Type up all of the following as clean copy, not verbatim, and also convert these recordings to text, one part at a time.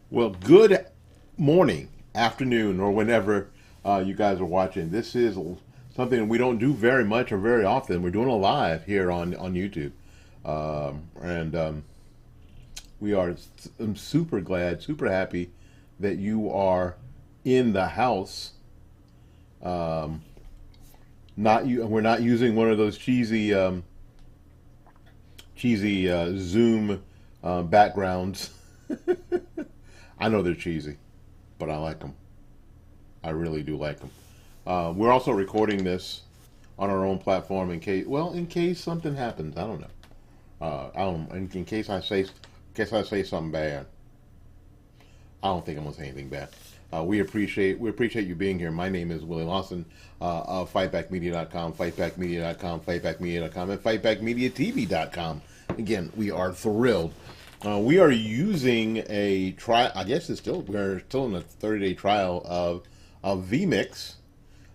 Well, good morning, afternoon, or whenever you guys are watching. This is something we don't do very much or very often. We're doing a live here on YouTube, and we are. I'm super glad, super happy that you are in the house. Um, not you. We're not using one of those cheesy Zoom backgrounds. I know they're cheesy, but I like them. I really do like them. We're also recording this on our own platform in case something happens. I don't know. I don't. In case I say something bad. I don't think I'm gonna say anything bad. We appreciate you being here. My name is Willie Lawson of FightbackMedia.com, FightbackMedia.com, and FightbackMediaTV.com. Again, we are thrilled. We are using a trial. I guess we're still in a 30-day trial of vMix.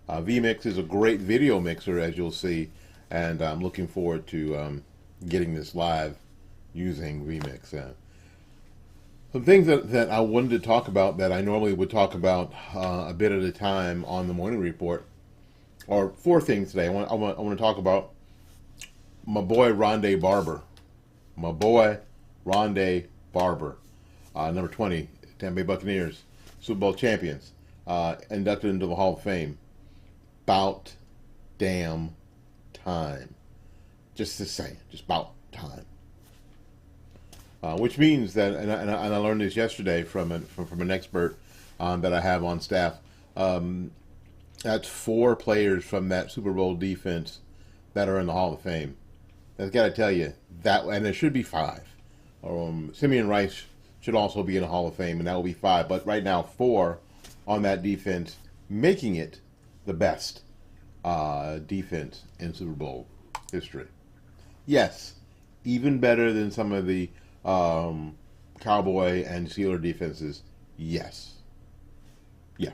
vMix is a great video mixer, as you'll see, and I'm looking forward to getting this live using vMix. Some things that I wanted to talk about that I normally would talk about a bit at a time on the morning report, or four things today. I want to talk about my boy Rondé Barber, my boy Rondé Barber, number 20, Tampa Bay Buccaneers, Super Bowl champions, inducted into the Hall of Fame. About damn time. Just to say, just about time. Which means that, and I learned this yesterday from an expert that I have on staff. That's four players from that Super Bowl defense that are in the Hall of Fame. I've got to tell you that, and there should be five. Simeon Rice should also be in the Hall of Fame, and that will be five. But right now, four on that defense, making it the best defense in Super Bowl history. Yes, even better than some of the Cowboy and Steeler defenses. Yes. Yeah.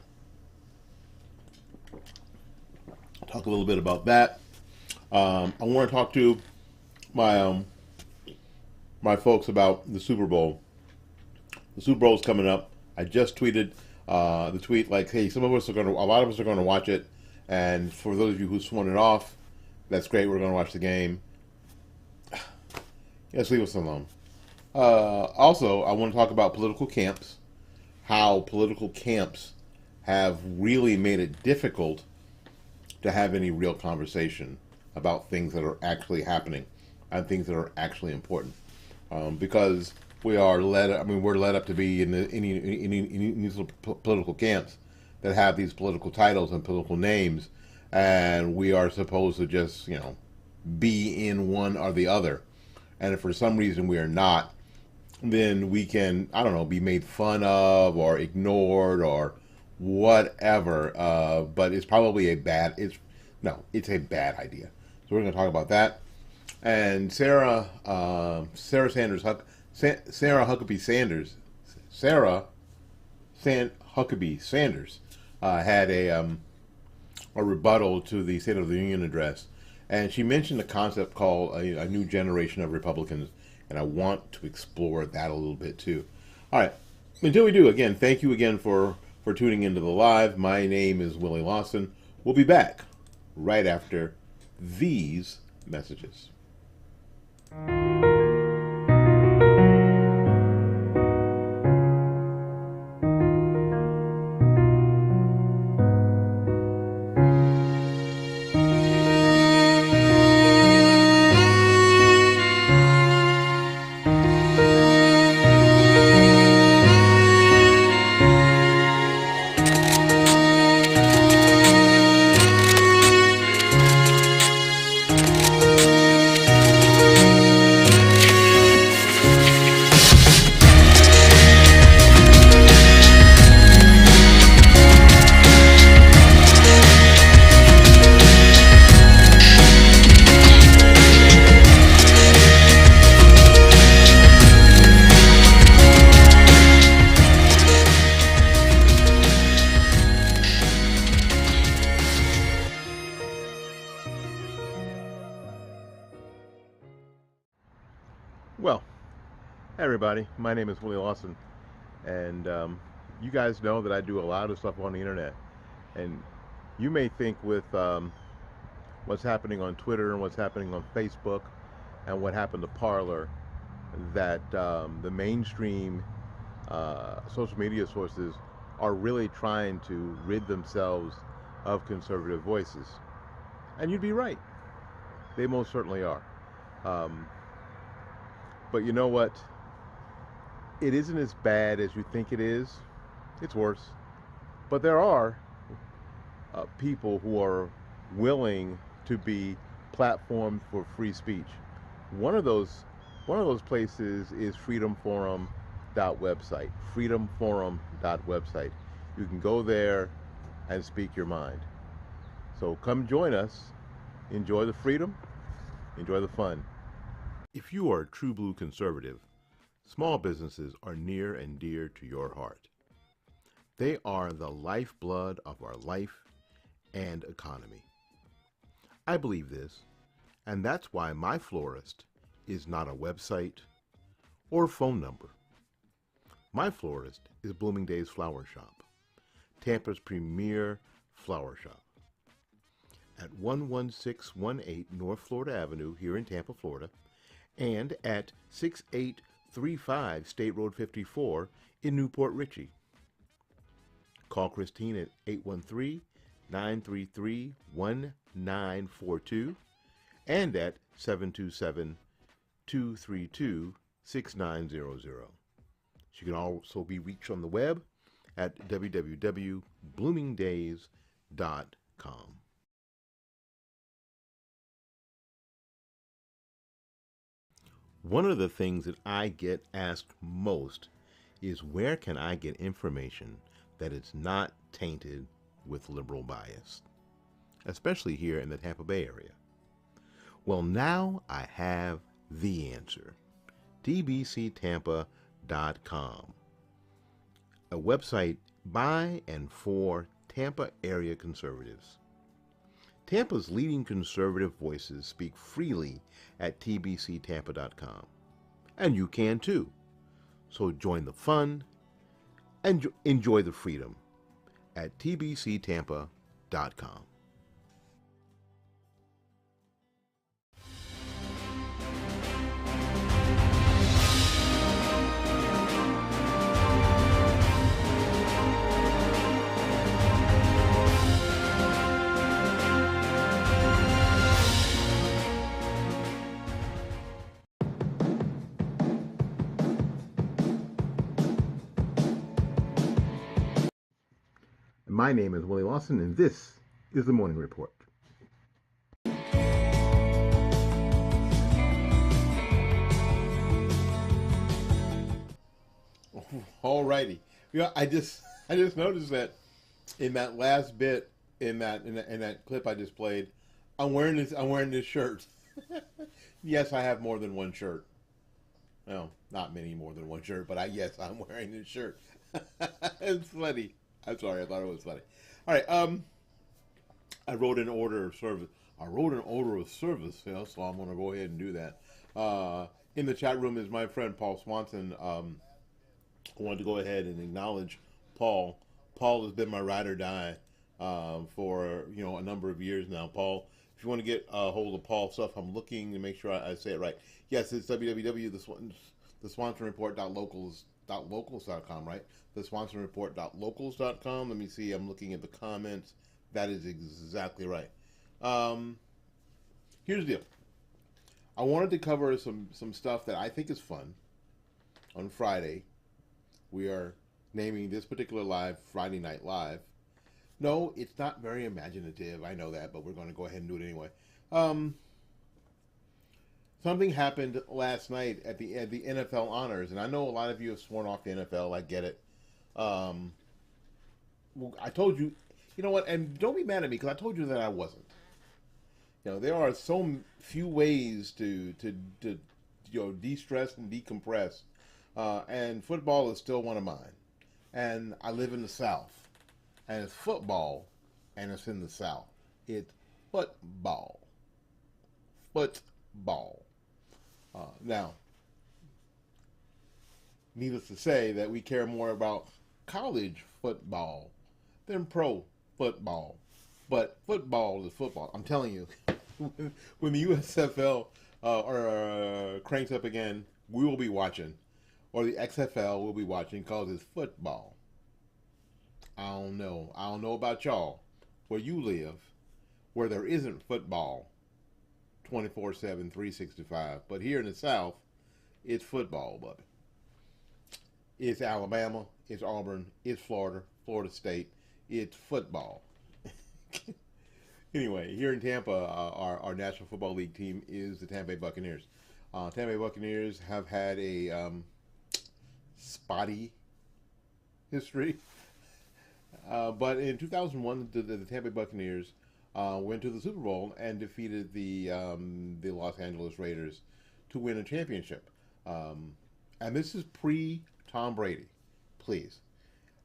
Talk a little bit about that. I want to talk to my my folks about the Super Bowl. The Super Bowl is coming up. I just tweeted the tweet like, "Hey, a lot of us are going to watch it, and for those of you who sworn it off, that's great. We're going to watch the game. Let's leave us alone." Also, I want to talk about political camps, how political camps have really made it difficult to have any real conversation about things that are actually happening and things that are actually important. Because we're led up to be in these political camps that have these political titles and political names, and we are supposed to just, be in one or the other. And if for some reason we are not, then we can, I don't know, be made fun of or ignored or whatever. But it's probably it's a bad idea. So we're going to talk about that. And Sarah Huckabee Sanders had a rebuttal to the State of the Union address, and she mentioned a concept called a new generation of Republicans, and I want to explore that a little bit too. All right, until we do, again, thank you again for tuning into the live. My name is Willie Lawson. We'll be back right after these messages. Well, hey everybody, my name is Willie Lawson. And you guys know that I do a lot of stuff on the internet. And you may think with what's happening on Twitter and what's happening on Facebook and what happened to Parler that the mainstream social media sources are really trying to rid themselves of conservative voices. And you'd be right. They most certainly are. Um, but you know what? It isn't as bad as you think it is. It's worse. But there are people who are willing to be platformed for free speech. One of those one of those places is freedomforum.website. Freedomforum.website. You can go there and speak your mind. So come join us. Enjoy the freedom. Enjoy the fun. If you are a true blue conservative, small businesses are near and dear to your heart. They are the lifeblood of our life and economy. I believe this, and that's why my florist is not a website or phone number. My florist is Bloomingdale's Flower Shop, Tampa's premier flower shop. At 11618 North Florida Avenue here in Tampa, Florida, and at 6835 State Road 54 in Newport Richey. Call Christine at 813-933-1942 and at 727-232-6900. She can also be reached on the web at www.bloomingdays.com. One of the things that I get asked most is where can I get information that is not tainted with liberal bias, especially here in the Tampa Bay area. Well, now I have the answer. tbctampa.com, a website by and for Tampa area conservatives. Tampa's leading conservative voices speak freely at tbctampa.com, and you can too. So join the fun and enjoy the freedom at tbctampa.com. My name is Willie Lawson, and this is the Morning Report. All righty. I just noticed that in that last bit in that clip I just played, I'm wearing this shirt. Yes, I have more than one shirt. No, not many more than one shirt, but I'm wearing this shirt. It's funny. I'm sorry, I thought it was funny. All right, I wrote an order of service. So I'm going to go ahead and do that. In the chat room is my friend Paul Swanson. I wanted to go ahead and acknowledge Paul. Paul has been my ride or die for a number of years now. Paul, if you want to get a hold of Paul stuff, I'm looking to make sure I say it right. Yes, it's theswansonreport.locals.com, right? Theswansonreport.locals.com. Let me see. I'm looking at the comments. That is exactly right. Here's the deal. I wanted to cover some stuff that I think is fun. On Friday, we are naming this particular live Friday Night Live. No, it's not very imaginative. I know that, but we're going to go ahead and do it anyway. Something happened last night at the NFL honors, and I know a lot of you have sworn off the NFL. I get it. Well, I told you, you know what? And don't be mad at me because I told you that I wasn't. There are so few ways to de-stress and decompress, and football is still one of mine. And I live in the South, and it's football, and it's in the South. It's football. Football. Now, Needless to say, that we care more about college football than pro football. But football is football. I'm telling you, when the USFL cranks up again, we will be watching, or the XFL will be watching because it's football. I don't know. I don't know about y'all, where you live, where there isn't football 24/7, 365. But here in the South, it's football, buddy. It's Alabama, it's Auburn, it's Florida, Florida State. It's football. Anyway, here in Tampa, our National Football League team is the Tampa Bay Buccaneers. Tampa Bay Buccaneers have had a spotty history, but in 2001, the Tampa Bay Buccaneers went to the Super Bowl and defeated the Los Angeles Raiders to win a championship. And this is pre Tom Brady, please.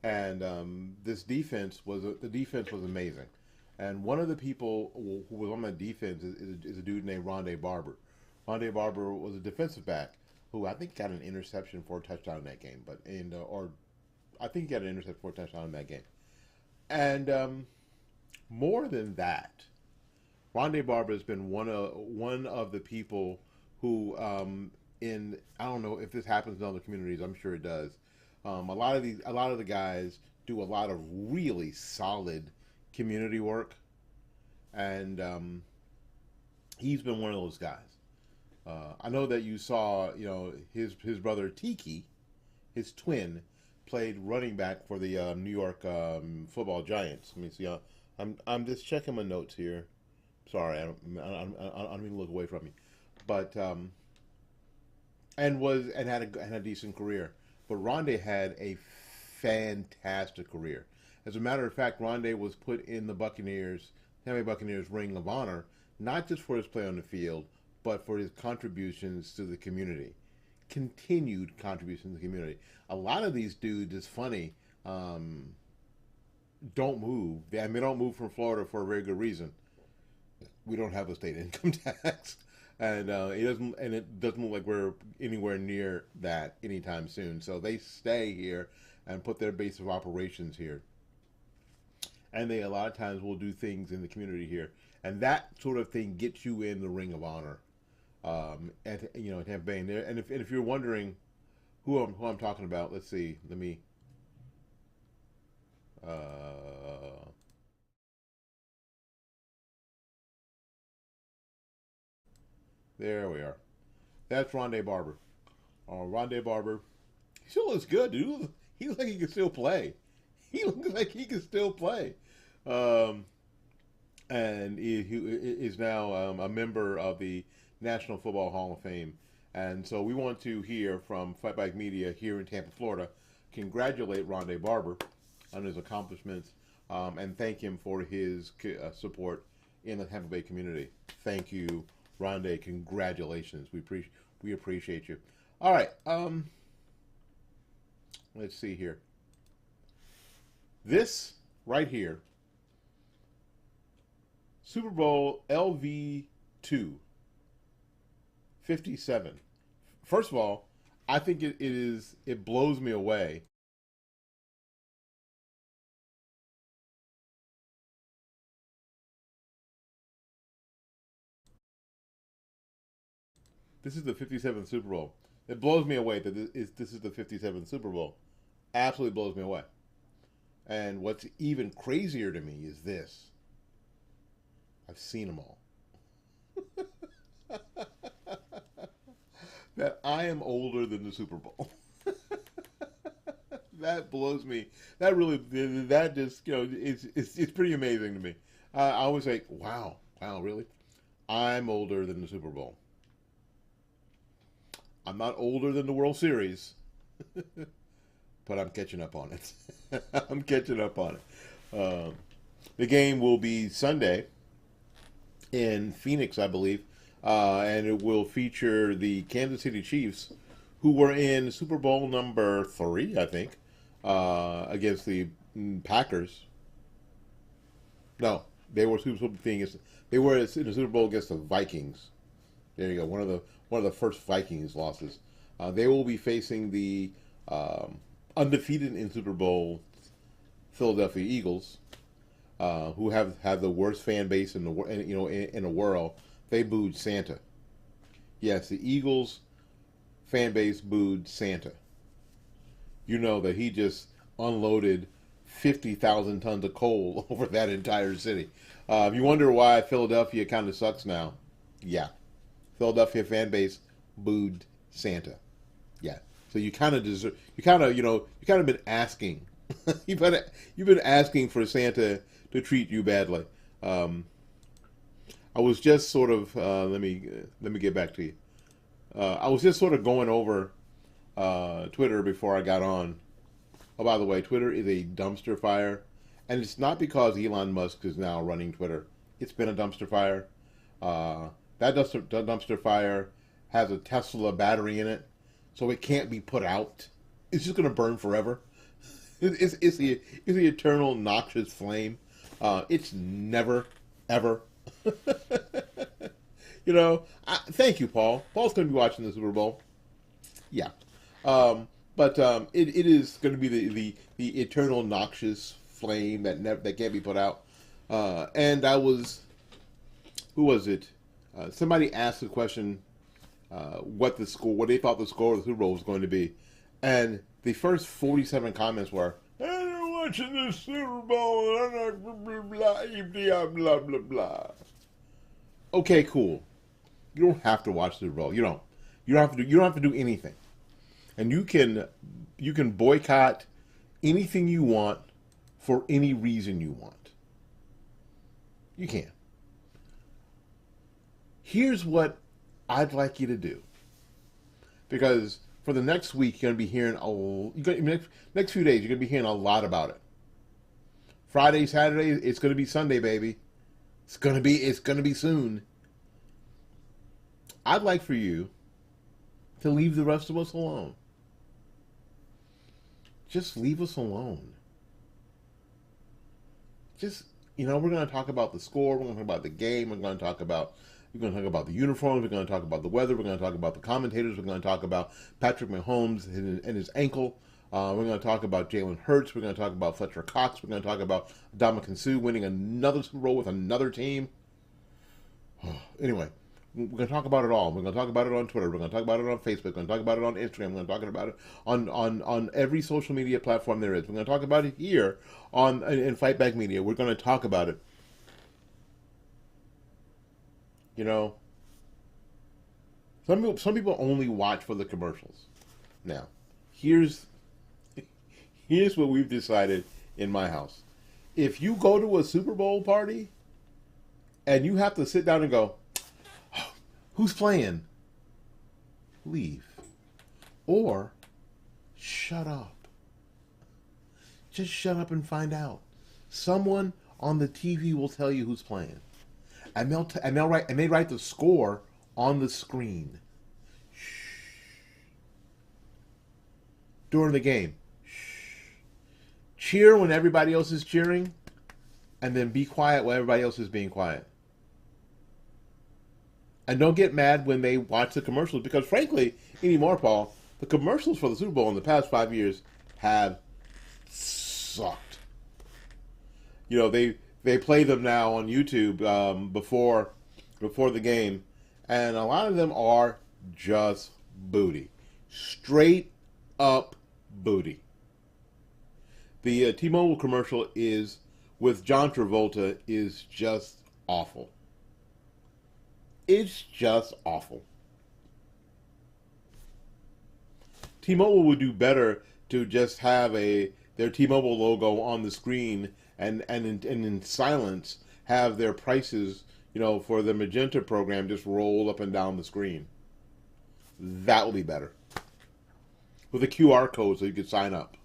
And this defense was the defense was amazing. And one of the people who was on my defense is a dude named Rondé Barber. Rondé Barber was a defensive back who I think got an interception for a touchdown in that game, or I think he got an interception for a touchdown in that game. And more than that, Rondé Barber has been one of the people who in I don't know if this happens in other communities. I'm sure it does. A lot of the guys do a lot of really solid community work, and he's been one of those guys. I know that you saw, his brother Tiki, his twin, played running back for the New York Football Giants. Let me see. I'm just checking my notes here. Sorry, I don't mean to look away from you, but had a decent career. But Rondé had a fantastic career. As a matter of fact, Rondé was put in the Tampa Bay Buccaneers Ring of Honor, not just for his play on the field, but for his contributions to the community. Continued contributions to the community. A lot of these dudes, it's funny, don't move. They don't move from Florida for a very good reason. We don't have a state income tax, and it doesn't look like we're anywhere near that anytime soon. So they stay here and put their base of operations here, and they a lot of times will do things in the community here, and that sort of thing gets you in the Ring of Honor. At Tampa Bay, and if you're wondering who I'm talking about, let's see. Let me. Uh, there we are. That's Rondé Barber. Rondé Barber. He still looks good, dude. He looks like he can still play. He looks like he can still play. Um, and he is now a member of the National Football Hall of Fame. And so we want to hear from Fightback Media here in Tampa, Florida, congratulate Rondé Barber on his accomplishments, and thank him for his support in the Tampa Bay community. Thank you, Rondé. Congratulations. We appreciate you. All right. Let's see here. This right here, Super Bowl LV2 57. First of all, I think it blows me away. This is the 57th Super Bowl. It blows me away that this is the 57th Super Bowl. Absolutely blows me away. And what's even crazier to me is this. I've seen them all. That I am older than the Super Bowl. That blows me. That just, it's pretty amazing to me. I was like, wow, really? I'm older than the Super Bowl. I'm not older than the World Series, but I'm catching up on it. I'm catching up on it. The game will be Sunday in Phoenix, I believe, and it will feature the Kansas City Chiefs, who were in Super Bowl number 3, I think, against the Packers. No, they were they were in the Super Bowl against the Vikings. There you go. One of the first Vikings losses. They will be facing the um, undefeated in Super Bowl Philadelphia Eagles, who have the worst fan base in the in the world, they booed Santa. Yes, the Eagles fan base booed Santa. You know that he just unloaded 50,000 tons of coal over that entire city. You wonder why Philadelphia kind of sucks now. Yeah, Philadelphia fan base booed Santa. Yeah, so you kind of deserve. You kind of been asking. You've been asking for Santa to treat you badly. Um, I was just sort of let me get back to you. I was just sort of going over Twitter before I got on. Oh, by the way, Twitter is a dumpster fire, and it's not because Elon Musk is now running Twitter. It's been a dumpster fire. That dumpster fire has a Tesla battery in it, so it can't be put out. It's just going to burn forever. It's the eternal noxious flame. It's never, ever. Thank you, Paul. Paul's going to be watching the Super Bowl. Yeah. But it is going to be the eternal noxious flame that can't be put out. And who was it? Somebody asked the question, what they thought the score of the Super Bowl was going to be, and the first 47 comments were, "I'm watching the Super Bowl, and I'm not blah blah blah." Okay, cool. You don't have to watch the Super Bowl. You don't. You don't have to do. You don't have to do anything, and you can boycott anything you want for any reason you want. You can. Here's what I'd like you to do, because for the next week you're going to be hearing next few days you're going to be hearing a lot about it. Friday, Saturday, it's going to be Sunday, baby. It's going to be soon. I'd like for you to leave the rest of us alone. Just leave us alone. Just, we're going to talk about the score. We're going to talk about the game. We're going to talk about the uniforms. We're going to talk about the weather. We're going to talk about the commentators. We're going to talk about Patrick Mahomes and his ankle. We're going to talk about Jalen Hurts. We're going to talk about Fletcher Cox. We're going to talk about Ndamukong Suh winning another Super Bowl with another team. Anyway, we're going to talk about it all. We're going to talk about it on Twitter. We're going to talk about it on Facebook. We're going to talk about it on Instagram. We're going to talk about it on every social media platform there is. We're going to talk about it here in Fight Back Media. We're going to talk about it. Some people only watch for the commercials. Now, here's what we've decided in my house. If you go to a Super Bowl party and you have to sit down and go, oh, who's playing? Leave. Or shut up. Just shut up and find out. Someone on the TV will tell you who's playing. And they write the score on the screen. Shh. During the game. Shh. Cheer when everybody else is cheering, and then be quiet while everybody else is being quiet. And don't get mad when they watch the commercials, because frankly, anymore, Paul, the commercials for the Super Bowl in the past 5 years have sucked. They play them now on YouTube before the game, and a lot of them are just booty, straight up booty. The T-Mobile commercial is with John Travolta is just awful. It's just awful. T-Mobile would do better to just have their T-Mobile logo on the screen and in silence have their prices, for the Magenta program just roll up and down the screen. That would be better. With a QR code so you could sign up.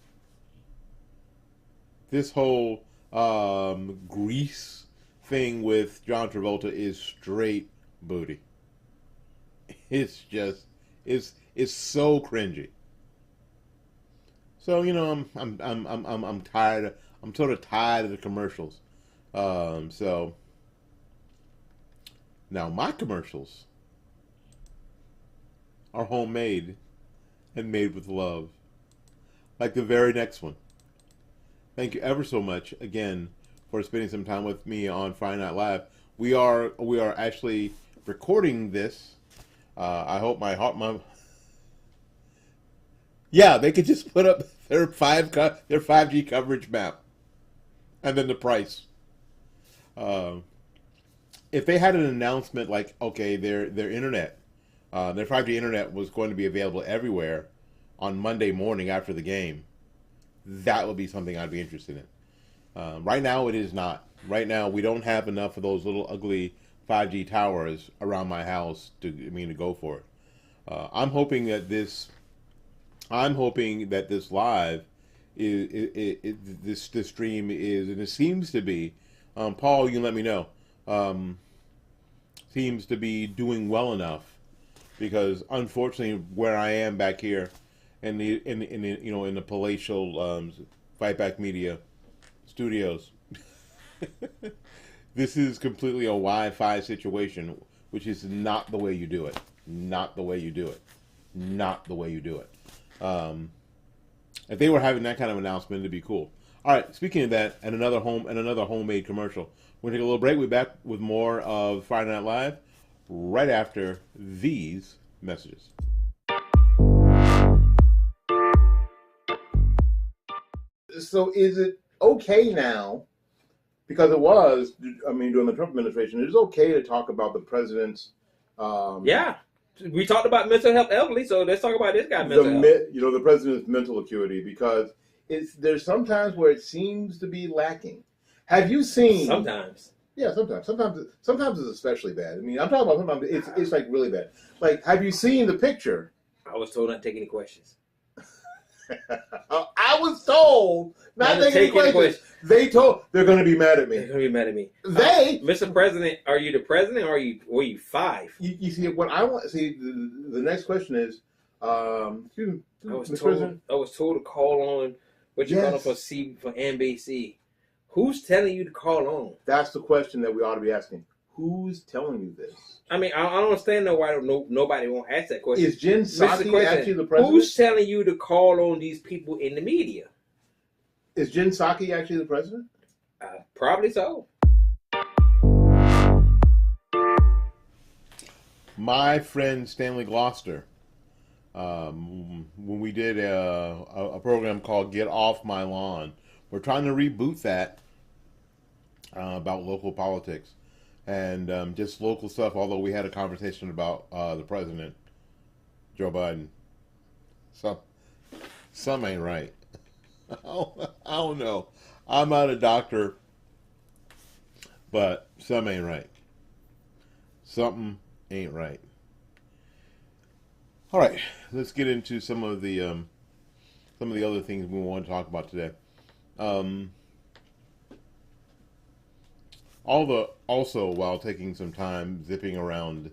This whole Grease thing with John Travolta is straight booty. It's so cringy. So I'm tired. I'm sort of tired of the commercials. So now my commercials are homemade and made with love. like the very next one. Thank you ever so much again for spending some time with me on Friday Night Live. We are actually recording this. I hope my yeah, they could just put up their 5G coverage map and then the price. Uh, if they had an announcement like, okay, their internet, their 5G internet was going to be available everywhere on Monday morning after the game, that would be something I'd be interested in. Right now, it is not. Right now, we don't have enough of those little ugly 5G towers around my house to go for it. I'm hoping that this. I'm hoping that this live this stream is, and it seems to be. Paul, you can let me know. Seems to be doing well enough because unfortunately, where I am back here in the palatial Fight Back Media studios, this is completely a Wi-Fi situation, which is not the way you do it. Not the way you do it. Not the way you do it. If they were having that kind of announcement, it'd be cool. All right. Speaking of that, and another homemade commercial. We're gonna take a little break. We'll be back with more of Friday Night Live right after these messages. So, is it okay now? Because it was, I mean, during the Trump administration, it is okay to talk about the president's. Yeah. We talked about mental health elderly, so let's talk about this guy mental health. The president's mental acuity, because there's sometimes where it seems to be lacking. Have you seen? Sometimes. Yeah, sometimes it's especially bad. I mean, I'm talking about sometimes it's like really bad. Like, have you seen the picture? I was told not to take any questions. I was told not to take any questions. They're going to be mad at me. They're going to be mad at me. Mr. President, are you the president or were you five? You see, what I want. See, the next question is, excuse me, I was told to call on what you call it for NBC. Who's telling you to call on? That's the question that we ought to be asking. Who's telling you this? I mean, I don't understand why nobody won't ask that question. Is Jen Psaki actually the president? Who's telling you to call on these people in the media? Is Jen Psaki actually the president? Probably so. My friend Stanley Gloucester, when we did a program called Get Off My Lawn, we're trying to reboot that about local politics. And just local stuff, although we had a conversation about the president, Joe Biden. Some ain't right. I don't know. I'm not a doctor, but some ain't right. Something ain't right. All right, let's get into some of the other things we want to talk about today. Also, while taking some time zipping around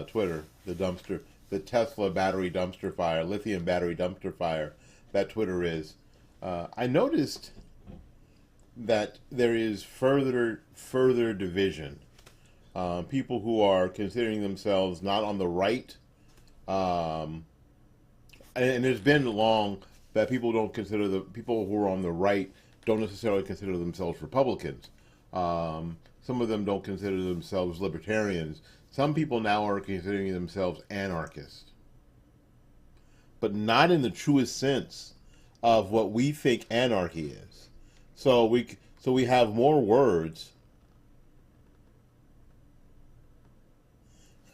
Twitter, the Tesla battery dumpster fire, lithium battery dumpster fire that Twitter is, I noticed that there is further division. People who are considering themselves not on the right, and there's been long that people don't consider the people who are on the right don't necessarily consider themselves Republicans. Some of them don't consider themselves libertarians. Some people now are considering themselves anarchists, but not in the truest sense of what we think anarchy is. So we have more words.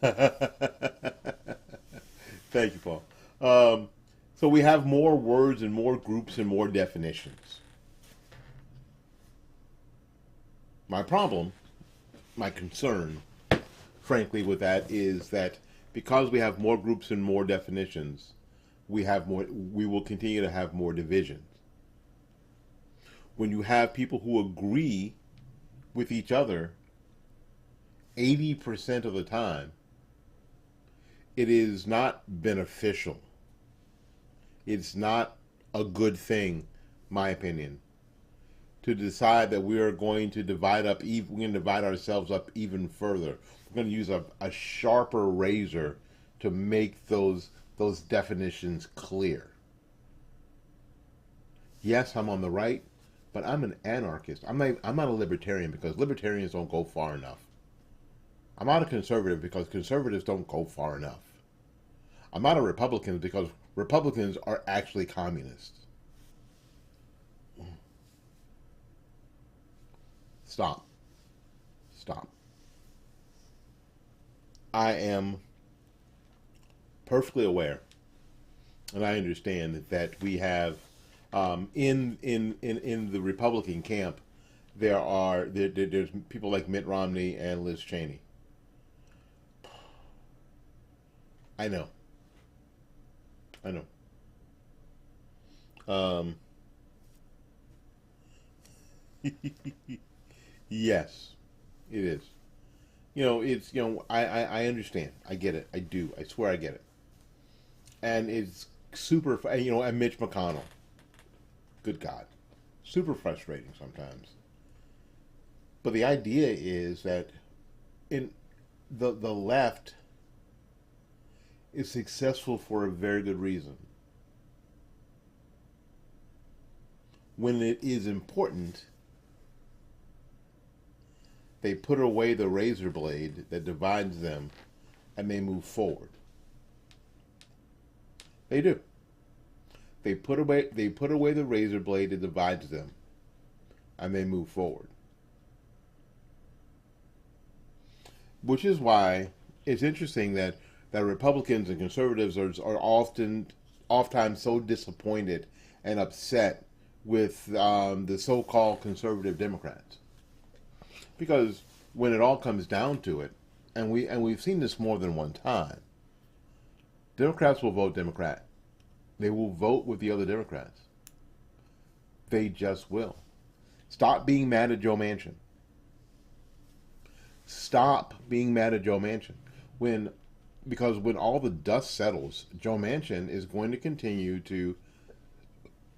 Thank you, Paul. So we have more words and more groups and more definitions. My problem, my concern, frankly, with that is that because we have more groups and more definitions, we will continue to have more divisions. When you have people who agree with each other 80% of the time, it is not beneficial. It's not a good thing, my opinion, to decide that we are going to divide ourselves up even further. We're going to use a sharper razor to make those definitions clear. Yes, I'm on the right, but I'm an anarchist. I'm not a libertarian because libertarians don't go far enough. I'm not a conservative because conservatives don't go far enough. I'm not a Republican because Republicans are actually communists. Stop. Stop. I am perfectly aware, and I understand that we have in the Republican camp there's people like Mitt Romney and Liz Cheney. I know. I know. Um, yes, it is. It's I understand. I get it. I do. I swear I get it. And it's super. And Mitch McConnell. Good God, super frustrating sometimes. But the idea is that in the left is successful for a very good reason. When it is important, they put away the razor blade that divides them and they move forward. They do. They put away the razor blade that divides them and they move forward. Which is why it's interesting that Republicans and conservatives are oftentimes so disappointed and upset with the so-called conservative Democrats, because when it all comes down to it, and we've seen this more than one time, Democrats will vote Democrat. They will vote with the other Democrats. They just will. Stop being mad at Joe Manchin. Stop being mad at Joe Manchin. Because when all the dust settles, Joe Manchin is going to continue to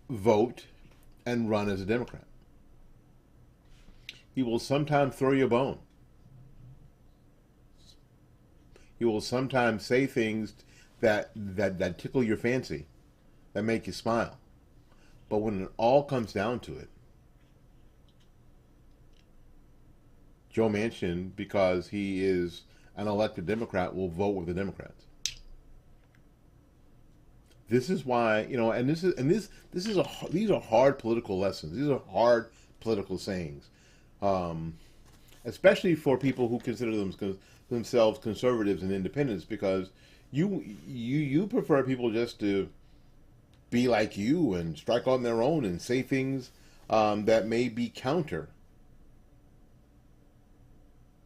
vote and run as a Democrat. He will sometimes throw you a bone. He will sometimes say things that tickle your fancy, that make you smile. But when it all comes down to it, Joe Manchin, because he is an elected Democrat, will vote with the Democrats. This is why, these are hard political lessons. These are hard political sayings, especially for people who consider themselves conservatives and independents, because you prefer people just to be like you and strike on their own and say things that may be counter,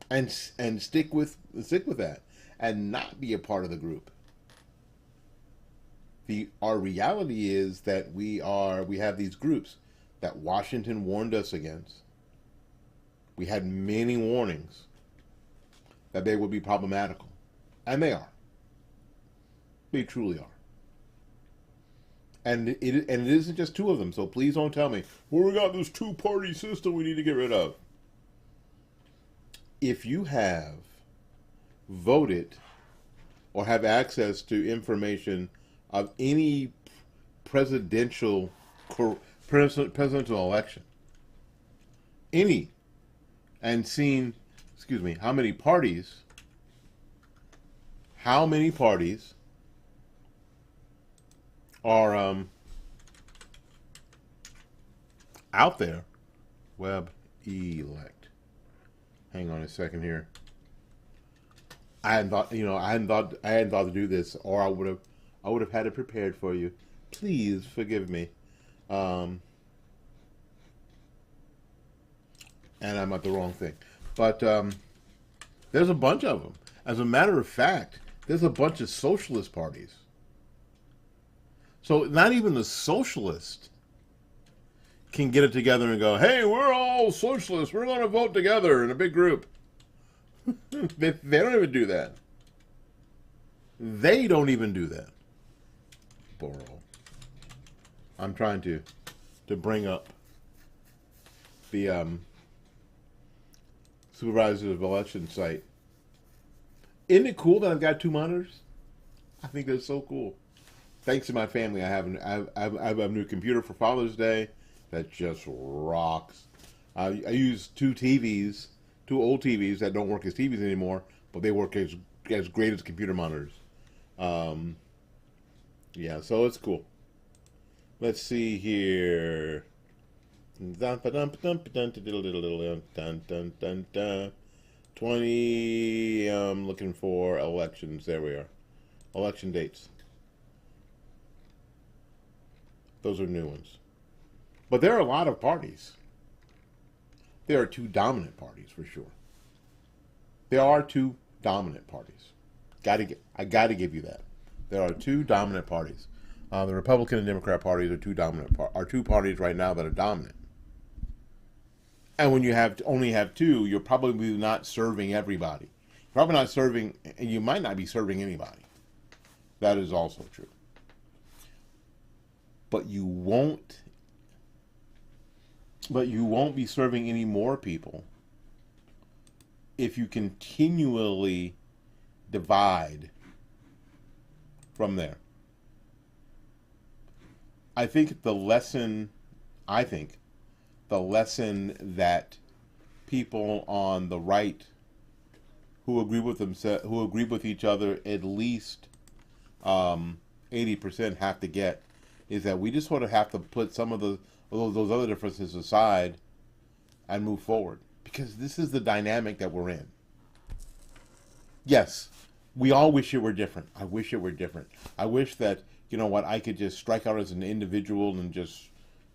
and stick with that and not be a part of the group. Our reality is that we have these groups that Washington warned us against. We had many warnings that they would be problematical, and they are. They truly are. And it isn't just two of them. So please don't tell me, well, we got this two-party system we need to get rid of. If you have voted or have access to information of any presidential election, and seen, how many parties are out there. Web elect. Hang on a second here. I hadn't thought to do this, or I would have had it prepared for you. Please forgive me. And I'm at the wrong thing. But there's a bunch of them. As a matter of fact, there's a bunch of socialist parties. So not even the socialists can get it together and go, hey, we're all socialists. We're going to vote together in a big group. They don't even do that. They don't even do that. Borrow. I'm trying to bring up the Supervisors of Election site. Isn't it cool that I've got two monitors? I think that's so cool. thanks to my family, I have a new computer for Father's Day that just rocks. I use two old TVs that don't work as TVs anymore, but they work as great as computer monitors. Um, yeah, so it's cool. Let's see here. 20. I'm looking for elections. There we are. Election dates. Those are new ones. But there are a lot of parties. There are two dominant parties for sure. There are two dominant parties. I gotta give you that. There are two dominant parties. The Republican and Democrat parties are are two parties right now that are dominant. And when you only have two, you're probably not serving everybody. You're probably not serving, and you might not be serving anybody. That is also true. But you won't. But you won't be serving any more people if you continually divide from there. I think the lesson that people on the right who agree with themselves, who agree with each other, at least 80% have to get, is that we just sort of have to put some of those other differences aside and move forward, because this is the dynamic that we're in. Yes, we all wish it were different. I wish it were different. I wish that, you know what, I could just strike out as an individual and just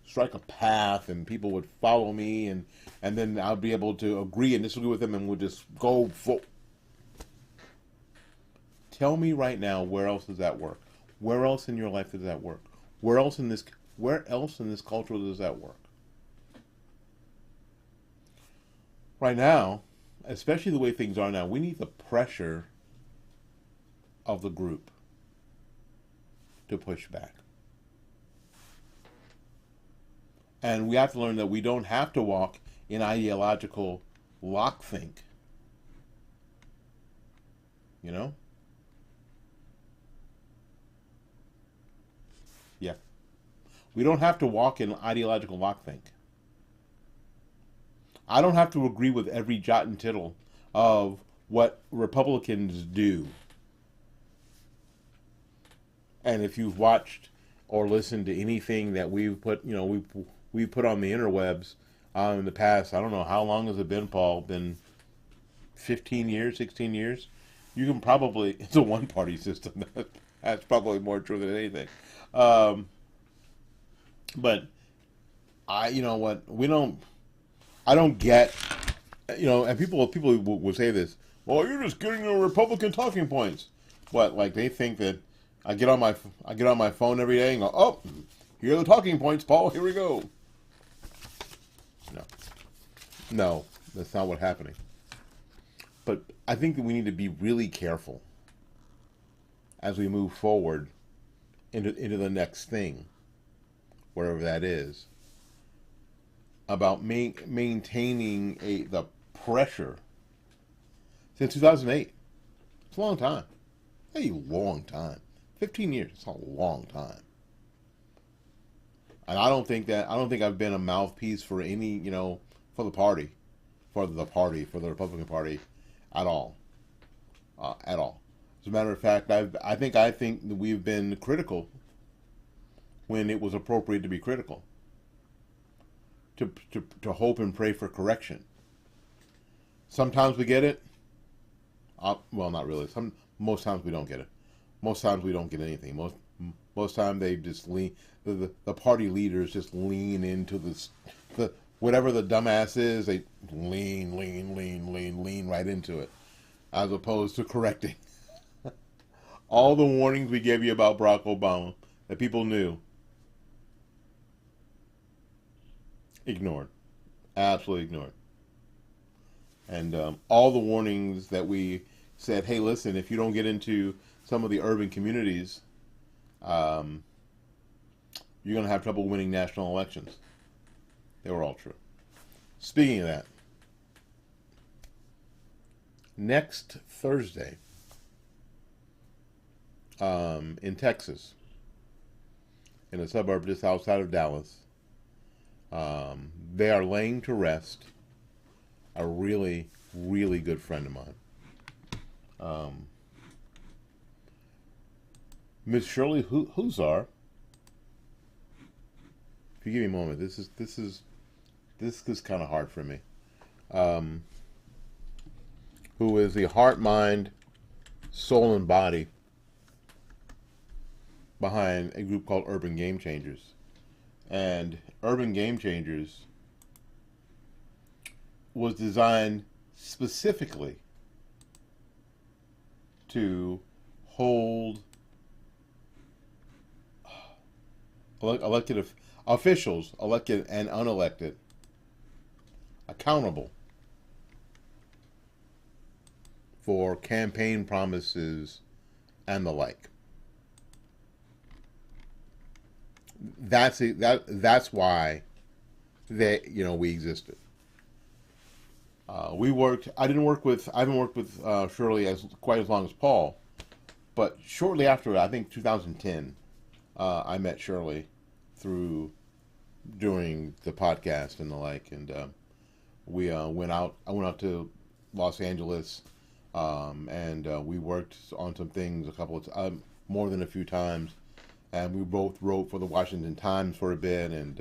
strike a path and people would follow me, and then I'll be able to agree and disagree with them and we'll just go for. Tell me right now, where else does that work? Where else in your life does that work? Where else in this culture does that work? Right now, especially the way things are now, we need the pressure of the group to push back. And we have to learn that we don't have to walk in ideological lockthink. You know? Yeah. We don't have to walk in ideological lockthink. I don't have to agree with every jot and tittle of what Republicans do. And if you've watched or listened to anything that we've put, we've put on the interwebs in the past, I don't know, how long has it been, Paul? Been 15 years, 16 years? You can probably, it's a one-party system. That's probably more true than anything. But you know what, I don't get, and people will say this, well, you're just getting the Republican talking points. What, like they think that I get on my phone every day and go, oh, here are the talking points, Paul, here we go. No, that's not what's happening. But I think that we need to be really careful as we move forward into the next thing, whatever that is, about maintaining the pressure. Since 2008, it's a long time. A long time. 15 years. It's a long time. And I don't think I've been a mouthpiece for any, for the Republican Party, at all. At all. As a matter of fact, I think that we've been critical when it was appropriate to be critical. To hope and pray for correction. Sometimes we get it. Well, not really. Most times we don't get it. Most times we don't get anything. Most times they just lean. The party leaders just lean into the whatever the dumbass is. They lean right into it, as opposed to correcting. All the warnings we gave you about Barack Obama that people knew, ignored, absolutely ignored. And all the warnings that we said, hey, listen, if you don't get into some of the urban communities, you're going to have trouble winning national elections. They were all true. Speaking of that, next Thursday in Texas, in a suburb just outside of Dallas. They are laying to rest a really, really good friend of mine. Miss Shirley Huzar. If you give me a moment, this is kind of hard for me. Who is the heart, mind, soul, and body behind a group called Urban Game Changers. And Urban Game Changers was designed specifically to hold elected officials, elected and unelected, accountable for campaign promises and the like. That's why we existed. We worked. I haven't worked with Shirley quite as long as Paul, but shortly after, I think 2010, I met Shirley during the podcast and the like, and we went out. I went out to Los Angeles, and we worked on some things more than a few times, and we both wrote for the Washington Times for a bit, and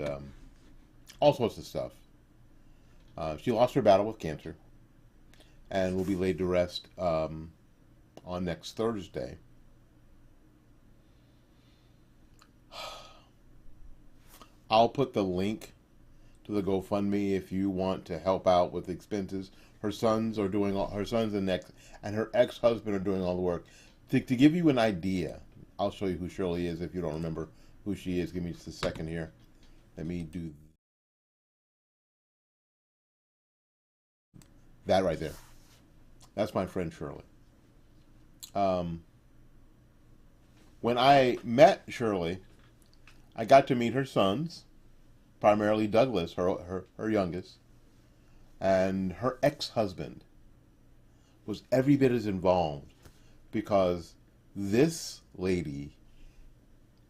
all sorts of stuff. She lost her battle with cancer and will be laid to rest on next Thursday. I'll put the link to the GoFundMe if you want to help out with expenses. Her sons and her ex-husband are doing all the work. To give you an idea, I'll show you who Shirley is if you don't remember who she is. Give me just a second here. Let me do that right there. That's my friend Shirley. When I met Shirley, I got to meet her sons, primarily Douglas, her youngest, and her ex-husband was every bit as involved, because this lady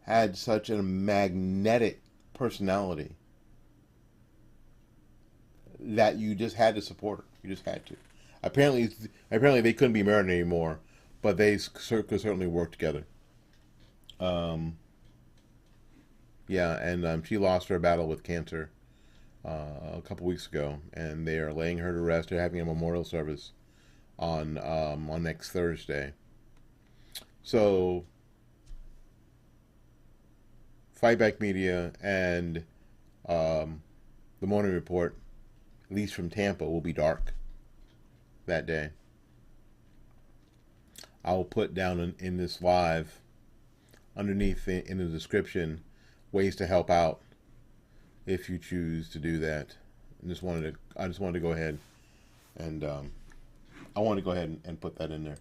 had such a magnetic personality that you just had to support her. You just had to. Apparently they couldn't be married anymore, but they could certainly work together. She lost her battle with cancer a couple weeks ago, and they are laying her to rest. They're having a memorial service on next Thursday. So, Fight Back Media and the Morning Report, at least from Tampa, will be dark that day. I'll put down in this live, underneath in the description, ways to help out if you choose to do that. I just wanted to go ahead and put that in there.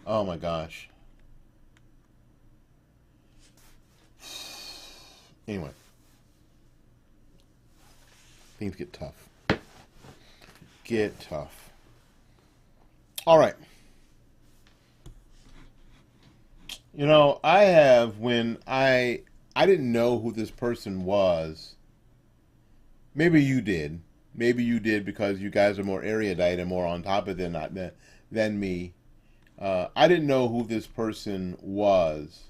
Oh my gosh. Anyway, things get tough. All right. I didn't know who this person was. Maybe you did. Maybe you did because you guys are more erudite and more on top of it than me. I didn't know who this person was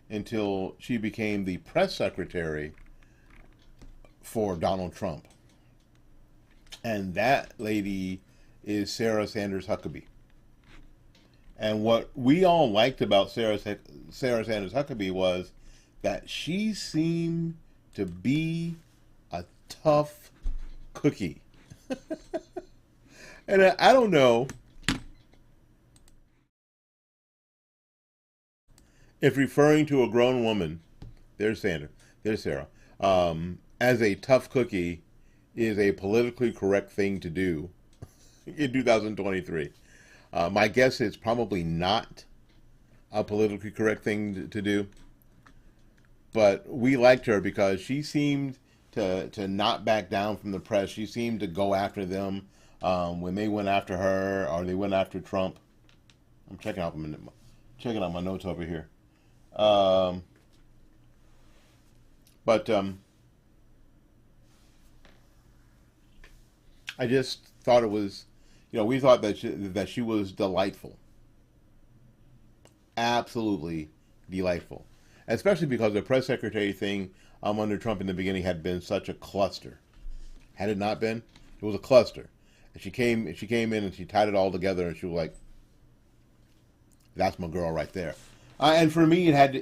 until she became the press secretary for Donald Trump. And that lady is Sarah Sanders Huckabee. And what we all liked about Sarah Sanders Huckabee was that she seemed to be a tough cookie. And I don't know if referring to a grown woman, there's Sarah, as a tough cookie is a politically correct thing to do in 2023. My guess is probably not a politically correct thing to do. But we liked her because she seemed to not back down from the press. She seemed to go after them when they went after her or they went after Trump. I'm checking out my notes over here. But I just thought it was, we thought that she was delightful, absolutely delightful, especially because the press secretary thing under Trump in the beginning had been such a cluster. Had it not been, it was a cluster. And she came in and she tied it all together, and she was like, "That's my girl right there." And for me, it had,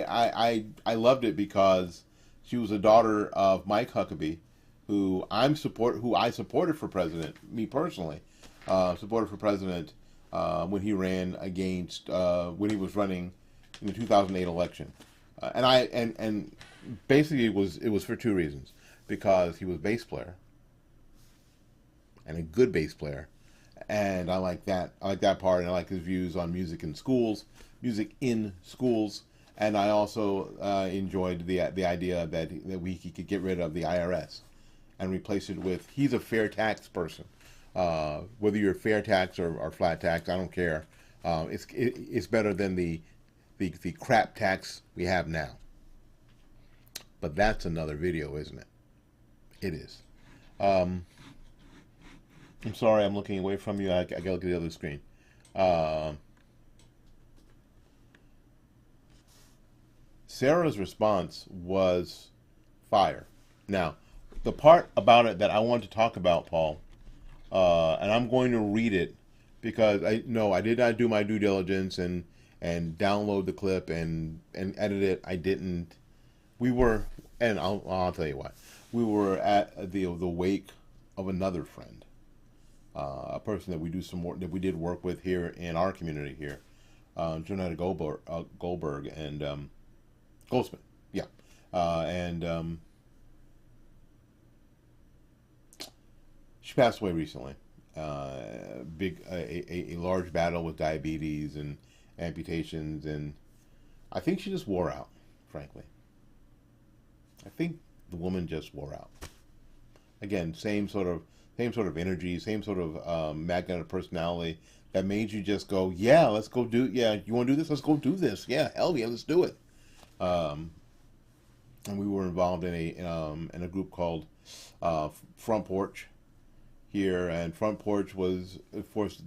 I loved it because she was a daughter of Mike Huckabee, who I supported for president. Me personally, supported for president when he ran against when he was running in the 2008 election, and basically it was for two reasons: because he was a bass player and a good bass player, and I like that. I like that part, and I like his views on music in schools, and I also enjoyed the idea that he could get rid of the IRS and replace it with, he's a fair tax person. Whether you're fair tax or flat tax, I don't care. It's better than the crap tax we have now. But that's another video, isn't it? It is. I'm sorry, I'm looking away from you. I gotta look at the other screen. Sarah's response was fire. Now, the part about it that I want to talk about, Paul, and I'm going to read it because I did not do my due diligence and download the clip and edit it. I didn't. We were, and I'll tell you why. We were at the wake of another friend, a person that we did work with here in our community here, Jonetta Goldberg and Goldsmith, yeah, and she passed away recently. A large battle with diabetes and amputations, and I think she just wore out. Frankly, I think the woman just wore out. Again, same sort of energy, same sort of magnetic personality that made you just go, yeah, let's go do. Yeah, you want to do this? Let's go do this. Yeah, hell yeah, let's do it. And we were involved in a group called Front Porch here, and Front Porch was, of course,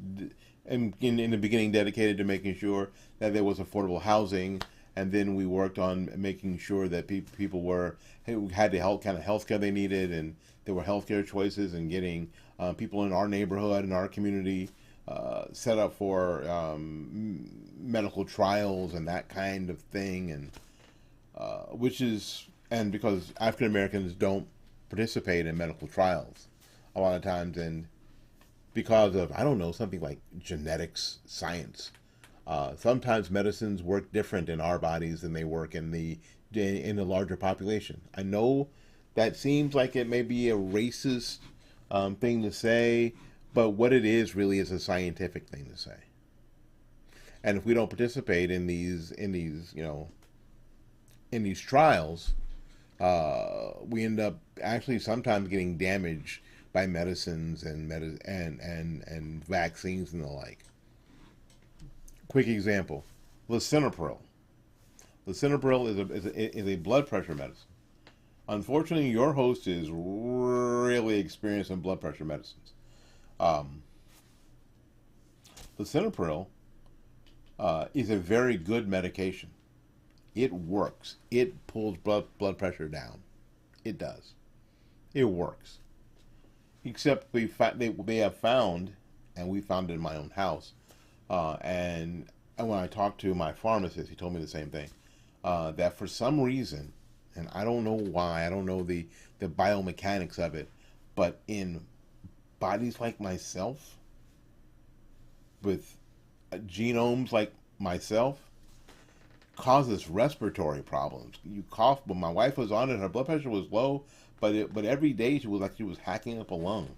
in the beginning dedicated to making sure that there was affordable housing, and then we worked on making sure that people had the kind of health care they needed, and there were healthcare choices, and getting people in our neighborhood and our community set up for medical trials and that kind of thing, and because African Americans don't participate in medical trials a lot of times, and because of, I don't know, something like genetics, science. Sometimes medicines work different in our bodies than they work in the larger population. I know that seems like it may be a racist thing to say, but what it is really is a scientific thing to say. And if we don't participate in these trials, we end up actually sometimes getting damaged by medicines and vaccines and the like. Quick example: lisinopril. Lisinopril is a blood pressure medicine. Unfortunately, your host is really experienced in blood pressure medicines. Lisinopril is a very good medication. It works. It pulls blood pressure down. It does. It works. Except they have found, and we found it in my own house, and when I talked to my pharmacist, he told me the same thing, that for some reason, and I don't know why, I don't know the biomechanics of it, but in bodies like myself, with genomes like myself, causes respiratory problems. You cough. When my wife was on it, her blood pressure was low, but every day she was hacking up a lung.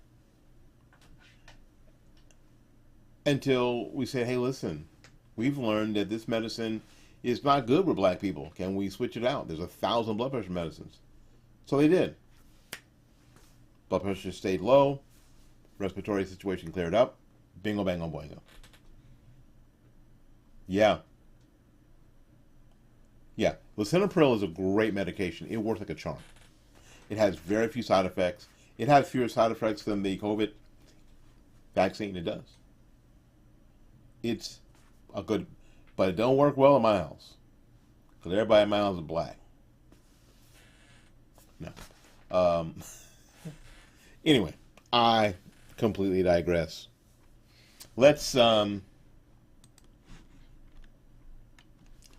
Until we said, hey, listen, we've learned that this medicine is not good for black people. Can we switch it out? There's 1,000 blood pressure medicines. So they did. Blood pressure stayed low. Respiratory situation cleared up. Bingo, bango, boingo. Yeah. Yeah. Lisinopril is a great medication. It works like a charm. It has very few side effects. It has fewer side effects than the COVID vaccine. It does. It's a good, but it don't work well in my house because everybody in my house is black. No. Anyway, I completely digress. Let's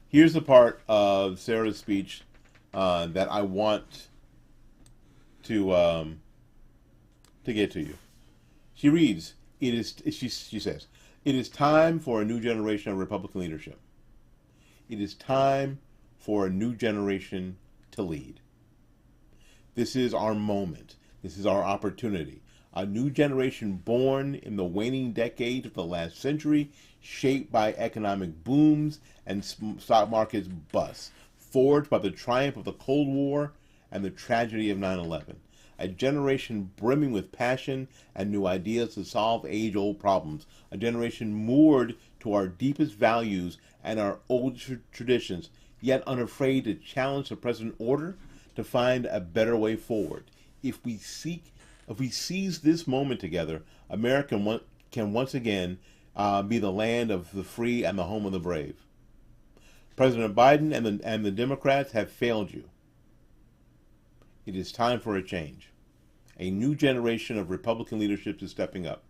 here's the part of Sarah's speech that I want to get to you. She reads, she says, "It is time for a new generation of Republican leadership. It is time for a new generation to lead. This is our moment. This is our opportunity. A new generation born in the waning decades of the last century, shaped by economic booms and stock market's busts, forged by the triumph of the Cold War and the tragedy of 9/11. A generation brimming with passion and new ideas to solve age-old problems. A generation moored to our deepest values and our old traditions, yet unafraid to challenge the present order to find a better way forward. If we seize this moment together, America can once again be the land of the free and the home of the brave. President Biden and the Democrats have failed you. It is time for a change. A new generation of Republican leadership is stepping up.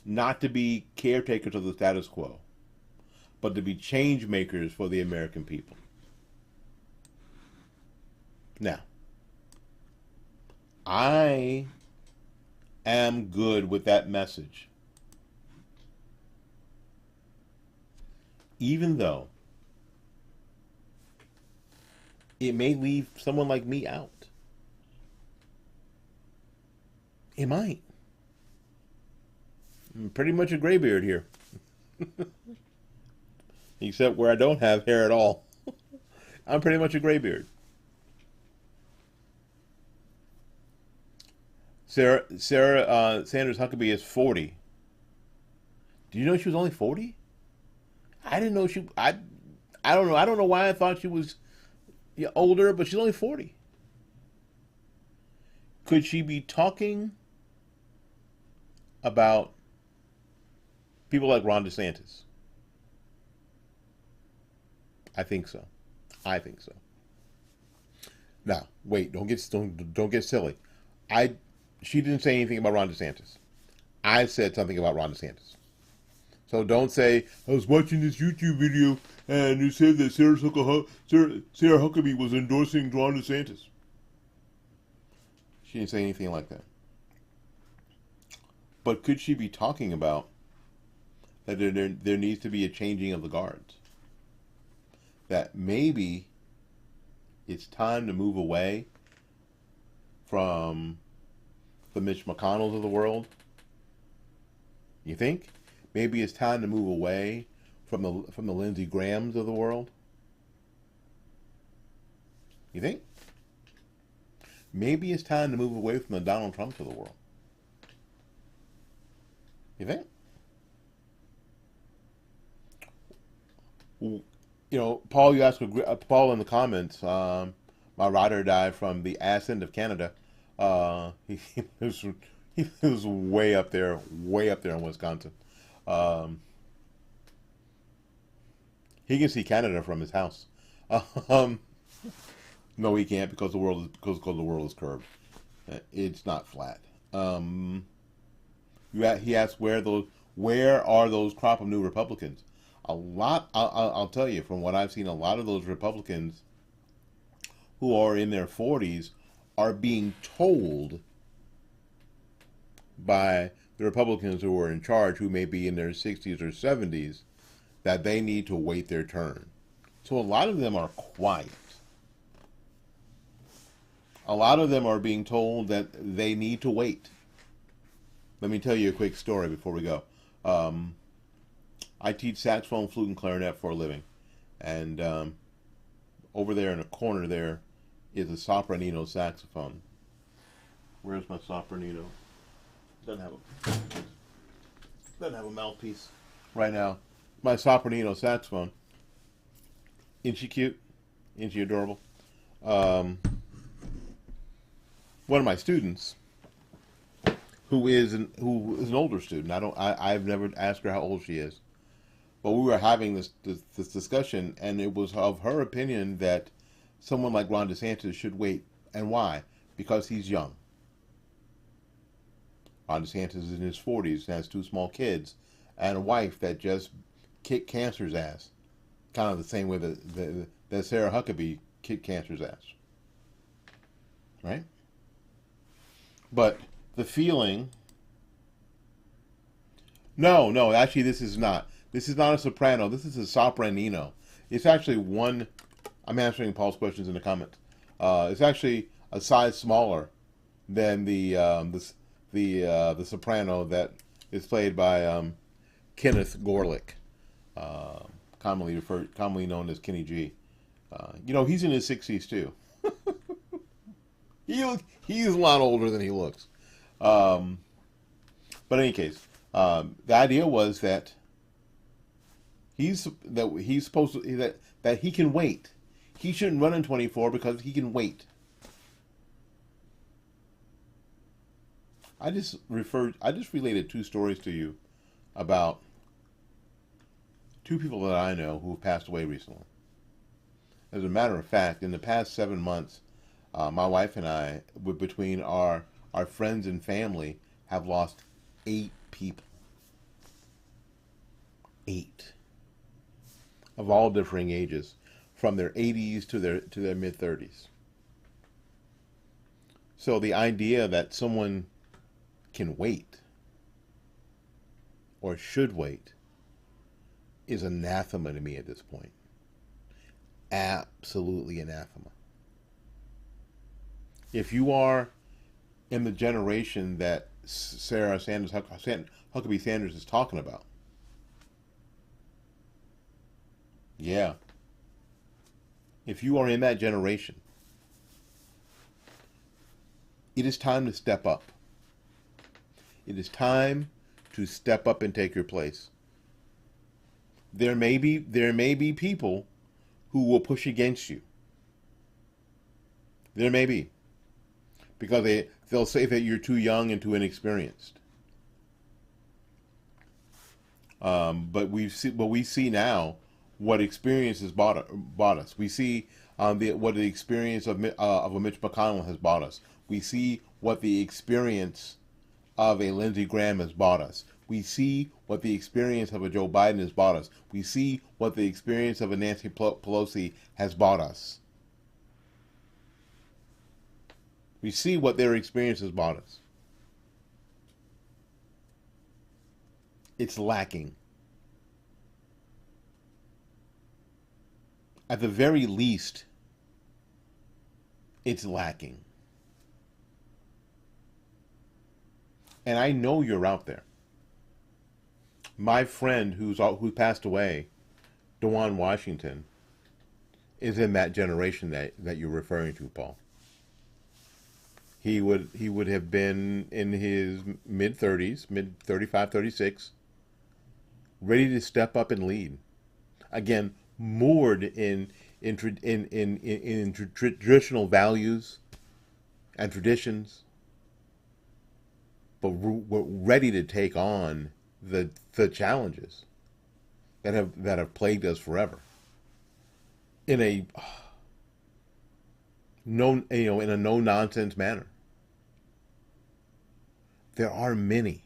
Not to be caretakers of the status quo, but to be change makers for the American people." Now, I am good with that message. Even though it may leave someone like me out. It might. I'm pretty much a graybeard here. Except where I don't have hair at all. I'm pretty much a graybeard. Sarah Sanders Huckabee is 40. Do you know she was only 40? I didn't know she. I don't know. I don't know why I thought she was older, but she's only 40. Could she be talking about people like Ron DeSantis? I think so. I think so. Now, wait. Don't get silly. She didn't say anything about Ron DeSantis. I said something about Ron DeSantis. So don't say, "I was watching this YouTube video and it said that Sarah Huckabee was endorsing Ron DeSantis." She didn't say anything like that. But could she be talking about that there needs to be a changing of the guards? That maybe it's time to move away from the Mitch McConnells of the world? You think? Maybe it's time to move away from the Lindsey Grahams of the world? You think? Maybe it's time to move away from the Donald Trumps of the world. You think? Paul, you asked Paul in the comments. My ride or die from the ass end of Canada. He was way up there in Wisconsin. He can see Canada from his house. No, he can't because the world is curved. It's not flat. He asked where are those crop of new Republicans? A lot. I'll tell you from what I've seen. A lot of those Republicans who are in their 40s are being told by the Republicans who are in charge, who may be in their 60s or 70s, that they need to wait their turn. So a lot of them are quiet. A lot of them are being told that they need to wait. Let me tell you a quick story before we go. I teach saxophone, flute, and clarinet for a living. And over there in the corner there is a sopranino saxophone. Where's my sopranino? Doesn't have a mouthpiece right now. My sopranino saxophone. Isn't she cute? Isn't she adorable? Um, one of my students, who is an older student. I've never asked her how old she is, but we were having this discussion, and it was of her opinion that someone like Ron DeSantis should wait, and why? Because he's young. Ron DeSantis is in his 40s and has two small kids, and a wife that just kicked cancer's ass, kind of the same way that Sarah Huckabee kicked cancer's ass, right? But the feeling, no, actually, this is not. This is not a soprano. This is a sopranino. It's actually one. I'm answering Paul's questions in the comments. It's actually a size smaller than the soprano that is played by Kenneth Gorlick, commonly known as Kenny G. He's in his 60s too. He's a lot older than he looks. But in any case, the idea was that he's supposed to that he can wait. He shouldn't run in 24 because he can wait. I just related two stories to you about two people that I know who have passed away recently. As a matter of fact, in the past 7 months, my wife and I, between our friends and family, have lost 8 people. 8. Of all differing ages, from their 80s to their mid 30s. So the idea that someone can wait or should wait is anathema to me at this point. Absolutely anathema. If you are in the generation that Sarah Huckabee Sanders is talking about, yeah. If you are in that generation, it is time to step up. It is time to step up and take your place. There may be people who will push against you. There may be. Because they'll say that you're too young and too inexperienced. But we see now what experience has bought us. We see what the experience of a Mitch McConnell has bought us. We see what the experience of a Lindsey Graham has bought us. We see what the experience of a Joe Biden has bought us. We see what the experience of a Nancy Pelosi has bought us. We see what their experience has bought us. It's lacking. At the very least, it's lacking. And I know you're out there. My friend who passed away, DeJuan Washington, is in that generation that you're referring to, Paul. He would have been in his mid 30s, mid 35, 36, ready to step up and lead. Again, moored in traditional values and traditions, but we're ready to take on the challenges that have plagued us forever in a no nonsense manner. There are many.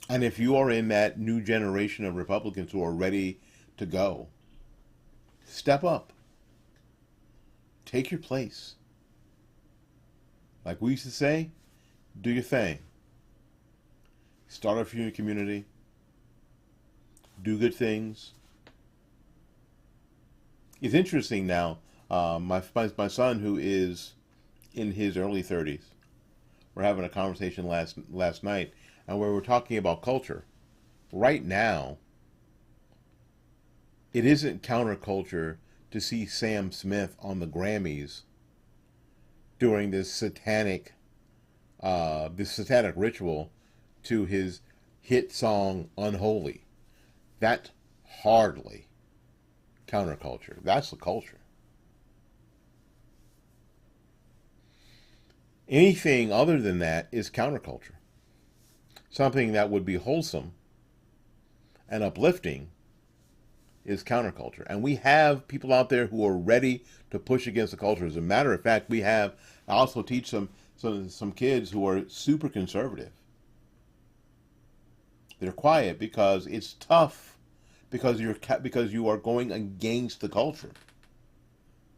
And if you are in that new generation of Republicans who are ready to go, step up. Take your place. Like we used to say, do your thing. Start a your community. Do good things. It's interesting now. My son, who is in his early 30s, we're having a conversation last night, and where we're talking about culture. Right now, it isn't counterculture to see Sam Smith on the Grammys during this satanic ritual to his hit song "Unholy." That's hardly counterculture. That's the culture. Anything other than that is counterculture. Something that would be wholesome and uplifting is counterculture. And we have people out there who are ready to push against the culture. As a matter of fact, I also teach some kids who are super conservative. They're quiet because it's tough, because you are going against the culture.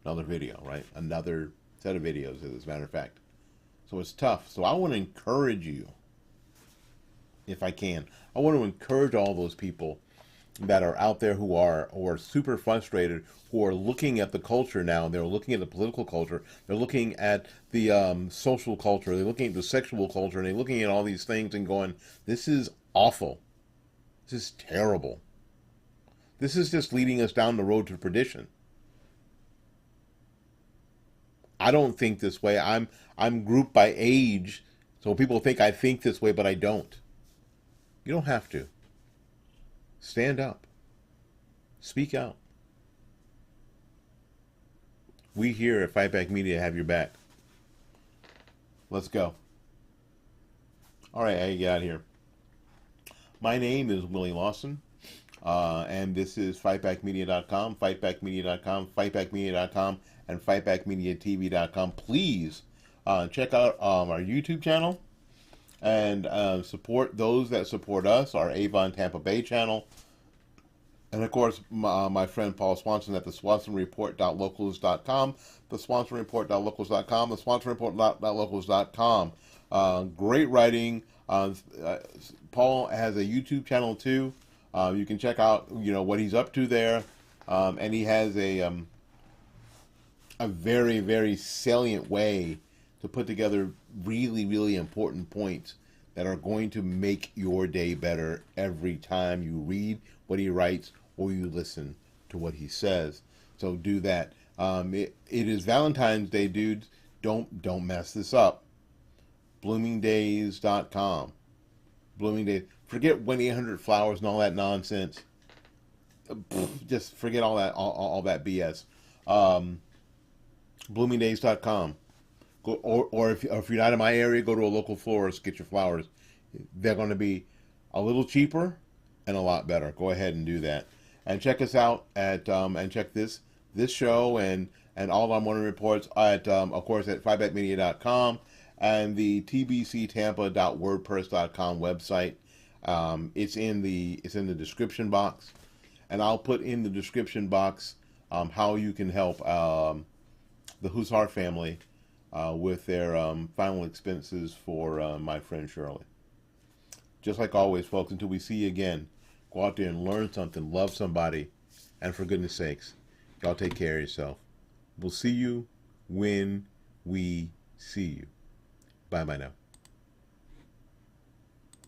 Another video, right? Another set of videos, as a matter of fact. So it's tough. So I want to encourage you, if I can. I want to encourage all those people that are out there who are super frustrated, who are looking at the culture now. They're looking at the political culture. They're looking at the social culture. They're looking at the sexual culture. And they're looking at all these things and going, this is awful. This is terrible. This is just leading us down the road to perdition. I don't think this way. I'm grouped by age, so people think I think this way, but I don't. You don't have to. Stand up. Speak out. We here at Fight Back Media have your back. Let's go. All right, how you get out here? My name is Willie Lawson, and this is FightBackMedia.com, FightBackMedia.com, FightBackMedia.com, and FightBackMediaTV.com. Please check out our YouTube channel and support those that support us, our Avon Tampa Bay channel. And, of course, my friend Paul Swanson at the SwansonReport.locals.com, the SwansonReport.locals.com, the SwansonReport.locals.com. Great writing. Paul has a YouTube channel, too. You can check out, what he's up to there. And he has a very, very salient way to put together really, really important points that are going to make your day better every time you read what he writes or you listen to what he says. So do that. It is Valentine's Day, dudes. Don't mess this up. Bloomingdays.com. Blooming Days. Forget 1-800-Flowers and all that nonsense. Just forget all that BS. Bloomingdays.com. Go, or if you're not in my area, go to a local florist, get your flowers. They're going to be a little cheaper and a lot better. Go ahead and do that. And check us out at and check this show and all our morning reports at of course at fightbackmedia.com and the tbctampa.wordpress.com website. It's in the description box, and I'll put in the description box how you can help the Huszar family with their final expenses for my friend Shirley. Just like always, folks, until we see you again, go out there and learn something, love somebody, and for goodness sakes, y'all take care of yourself. We'll see you when we see you. Bye now.